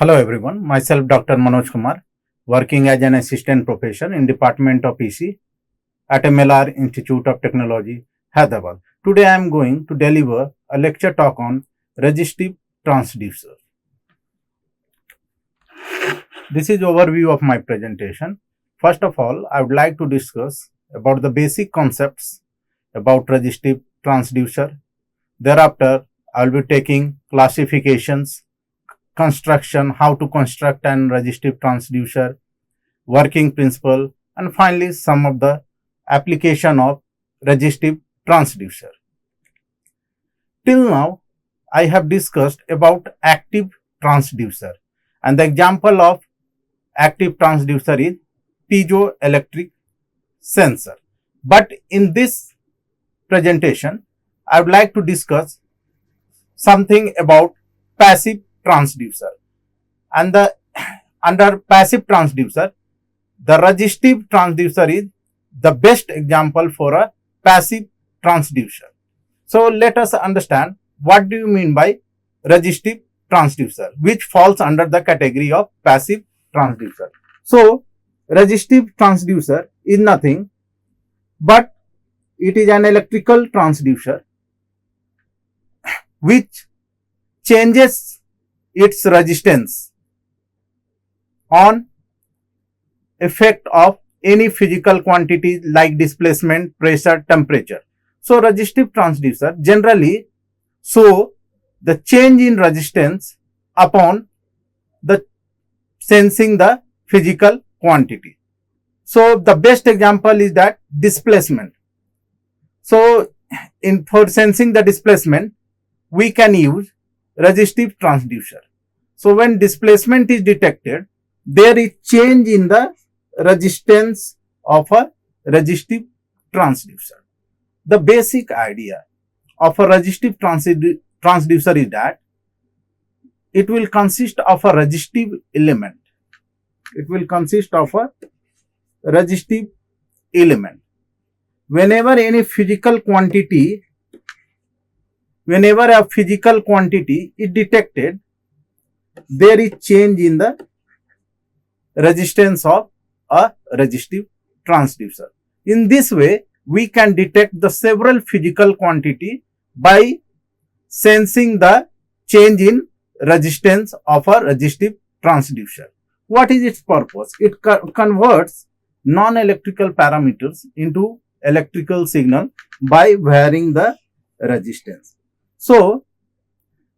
Hello everyone, myself Dr. Manoj Kumar, working as an assistant professor in Department of EC at MLR Institute of Technology, Hyderabad. Today I am going to deliver a lecture talk on resistive transducer. This is overview of my presentation. First of all, I would like to discuss about the basic concepts about resistive transducer. Thereafter, I will be taking classifications, construction, how to construct an resistive transducer, working principle, and finally some of the application of resistive transducer. Till now, I have discussed about active transducer, and the example of active transducer is piezoelectric sensor. But in this presentation, I would like to discuss something about passive transducer, and under passive transducer, the resistive transducer is the best example for a passive transducer. So let us understand what do you mean by resistive transducer, which falls under the category of passive transducer. So resistive transducer is nothing but it is an electrical transducer which changes its resistance on effect of any physical quantities like displacement, pressure, temperature. So resistive transducer generally show the change in resistance upon the sensing the physical quantity. So the best example is that displacement. So for sensing the displacement, we can use resistive transducer. So when displacement is detected, there is change in the resistance of a resistive transducer. The basic idea of a resistive transducer is that it will consist of a resistive element. It will consist of a resistive element. Whenever a physical quantity is detected, there is change in the resistance of a resistive transducer. In this way, we can detect the several physical quantity by sensing the change in resistance of a resistive transducer. What is its purpose? It converts non-electrical parameters into electrical signal by varying the resistance. So,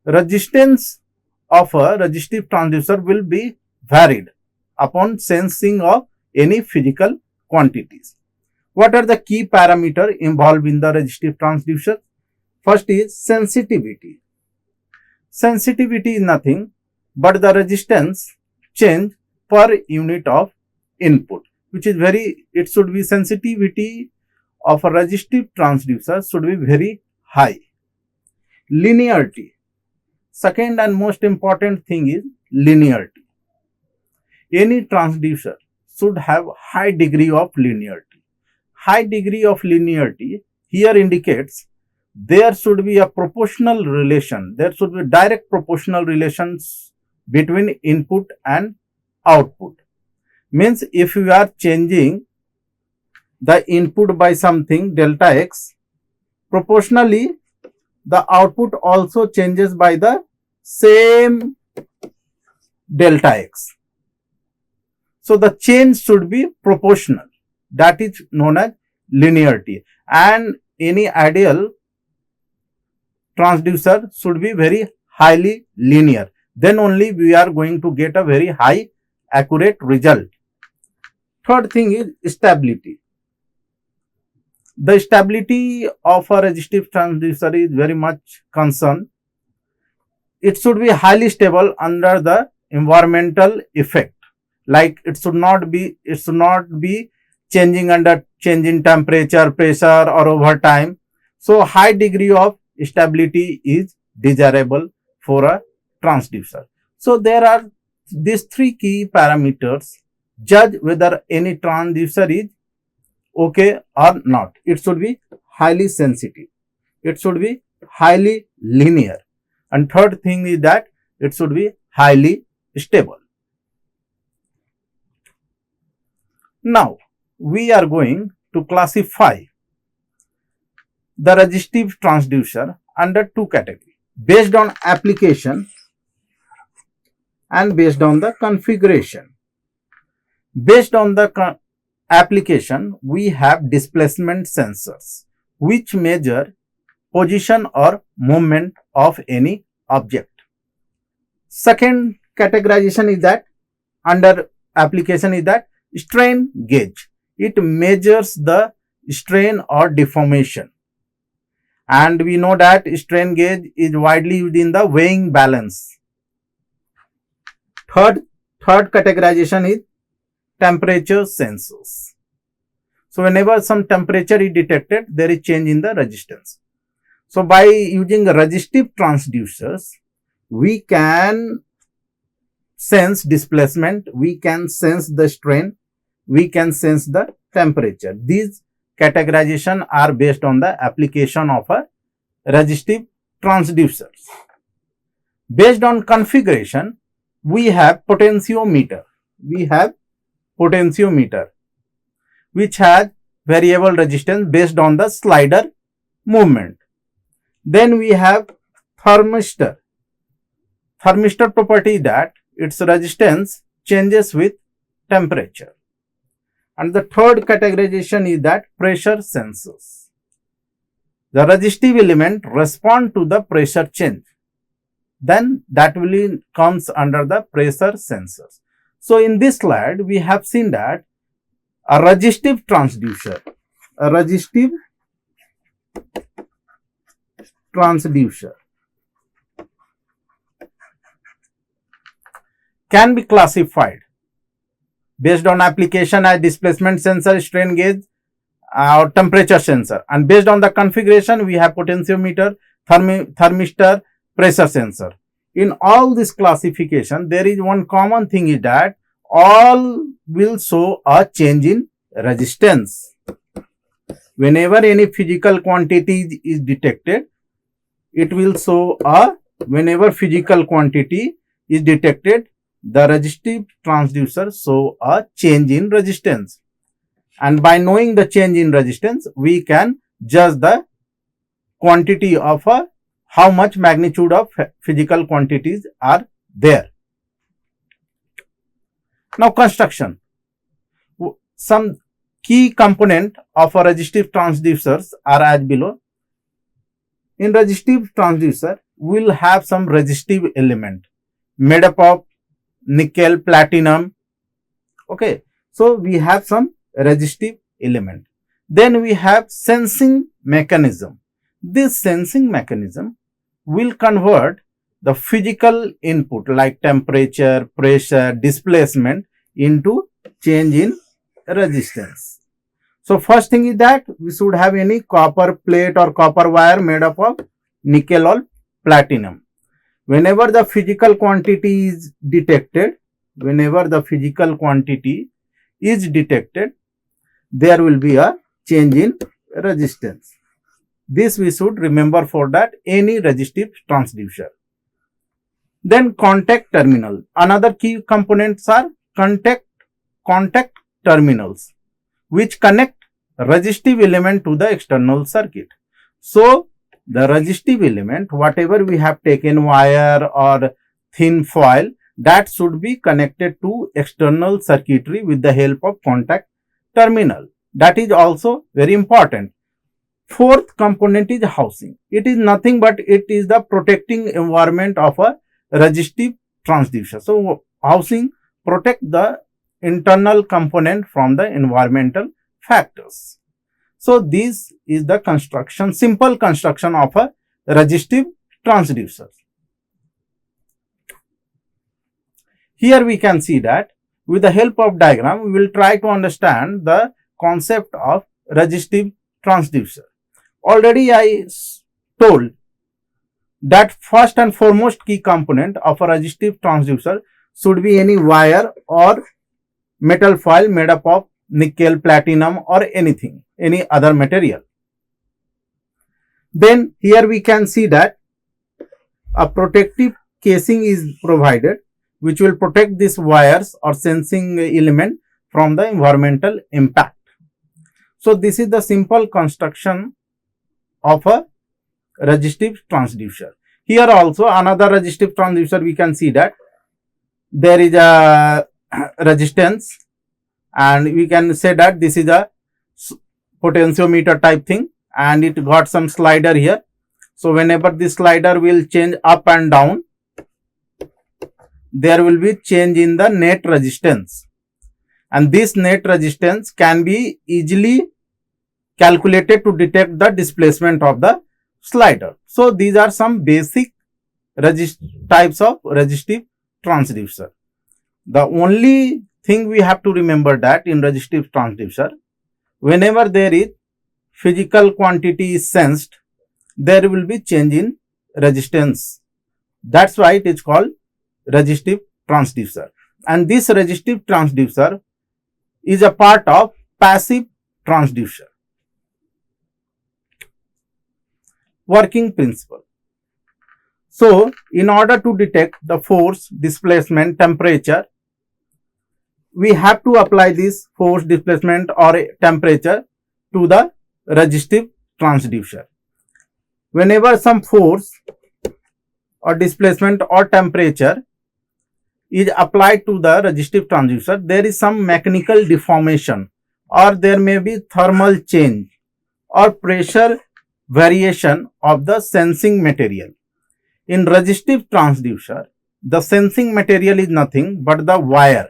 resistance of a resistive transducer will be varied upon sensing of any physical quantities. What are the key parameters involved in the resistive transducer? First is sensitivity. Sensitivity is nothing but the resistance change per unit of input, which is it should be sensitivity of a resistive transducer should be very high. Linearity. Second and most important thing is linearity. Any transducer should have high degree of linearity. High degree of linearity here indicates there should be a proportional relation. There should be direct proportional relations between input and output. Means if you are changing the input by something delta x, proportionally the output also changes by the same delta x. So the change should be proportional. That is known as linearity. And any ideal transducer should be very highly linear. Then only we are going to get a very high accurate result. Third thing is stability. The stability of a resistive transducer is very much concerned. It should be highly stable under the environmental effect. Like it should not be changing under change in temperature, pressure or over time. So high degree of stability is desirable for a transducer. So there are these three key parameters judge whether any transducer is okay or not. It should be highly sensitive. It should be highly linear. And third thing is that it should be highly stable. Now, we are going to classify the resistive transducer under two categories, based on application and based on the configuration. Based on the application, we have displacement sensors which measure position or movement of any object. Second categorization is that under application is that strain gauge. It measures the strain or deformation, and we know that strain gauge is widely used in the weighing balance. Third categorization is temperature sensors. So whenever some temperature is detected, there is change in the resistance. So by using resistive transducers, we can sense displacement, we can sense the strain, we can sense the temperature. These categorization are based on the application of a resistive transducers. Based on configuration, we have potentiometer. We have potentiometer which has variable resistance based on the slider movement. Then we have thermistor. Thermistor property is that its resistance changes with temperature. And the third categorization is that pressure sensors. The resistive element respond to the pressure change. Then that will comes under the pressure sensors. So in this slide, we have seen that a resistive transducer can be classified based on application as displacement sensor, strain gauge, or temperature sensor, and based on the configuration we have potentiometer, thermistor, pressure sensor. In all this classification, there is one common thing is that all will show a change in resistance. Whenever any physical quantity is detected, it will show whenever physical quantity is detected, the resistive transducer show a change in resistance. And by knowing the change in resistance, we can judge the quantity of how much magnitude of physical quantities are there. Now construction. Some key component of a resistive transducers are as below. In resistive transducer, we will have some resistive element made up of nickel, platinum. Okay, so we have some resistive element. Then we have sensing mechanism. This sensing mechanism will convert the physical input like temperature, pressure, displacement into change in resistance. So first thing is that we should have any copper plate or copper wire made up of nickel or platinum. Whenever the physical quantity is detected, there will be a change in resistance. This we should remember for that any resistive transducer. Then contact terminal. Another key components are contact terminals which connect resistive element to the external circuit. So the resistive element, whatever we have taken wire or thin foil, that should be connected to external circuitry with the help of contact terminal. That is also very important. Fourth component is housing. It is nothing but it is the protecting environment of a resistive transducer. So housing protect the internal component from the environmental factors. So this is the construction, simple construction of a resistive transducer. Here we can see that with the help of diagram, we will try to understand the concept of resistive transducer. Already I told that first and foremost key component of a resistive transducer should be any wire or metal foil made up of nickel, platinum or anything, any other material. Then here we can see that a protective casing is provided which will protect these wires or sensing element from the environmental impact. So this is the simple construction of a resistive transducer. Here also another resistive transducer, we can see that there is a resistance, and we can say that this is a potentiometer type thing, and it got some slider here. So whenever this slider will change up and down, there will be change in the net resistance, and this net resistance can be easily calculated to detect the displacement of the slider. So these are some basic types of resistive transducer. The only thing we have to remember that in resistive transducer, whenever there is physical quantity is sensed, there will be change in resistance. That's why it is called resistive transducer. And this resistive transducer is a part of passive transducer. Working principle. So, in order to detect the force, displacement, temperature, we have to apply this force, displacement or temperature to the resistive transducer. Whenever some force or displacement or temperature is applied to the resistive transducer, there is some mechanical deformation, or there may be thermal change or pressure variation of the sensing material. In resistive transducer, the sensing material is nothing but the wire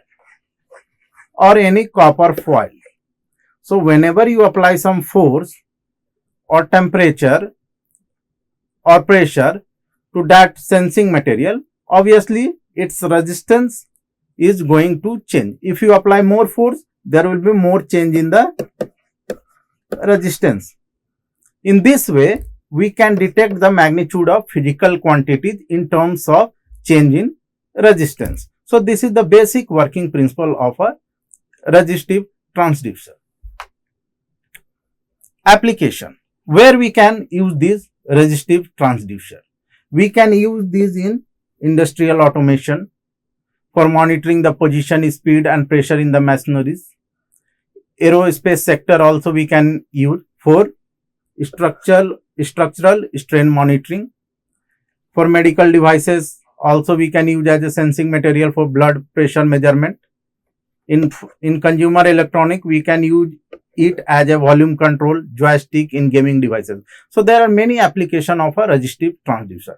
or any copper foil. So whenever you apply some force or temperature or pressure to that sensing material, obviously its resistance is going to change. If you apply more force, there will be more change in the resistance. In this way, we can detect the magnitude of physical quantities in terms of change in resistance. So this is the basic working principle of a resistive transducer. Application. Where we can use this resistive transducer? We can use this in industrial automation for monitoring the position, speed and pressure in the machineries. Aerospace sector also we can use for structural strain monitoring. For medical devices also we can use as a sensing material for blood pressure measurement. In consumer electronic, we can use it as a volume control joystick in gaming devices. So there are many applications of a resistive transducer.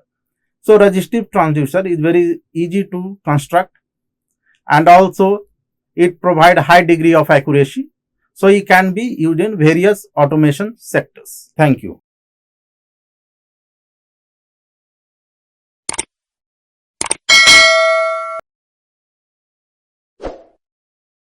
So resistive transducer is very easy to construct, and also it provides high degree of accuracy. So it can be used in various automation sectors. Thank you.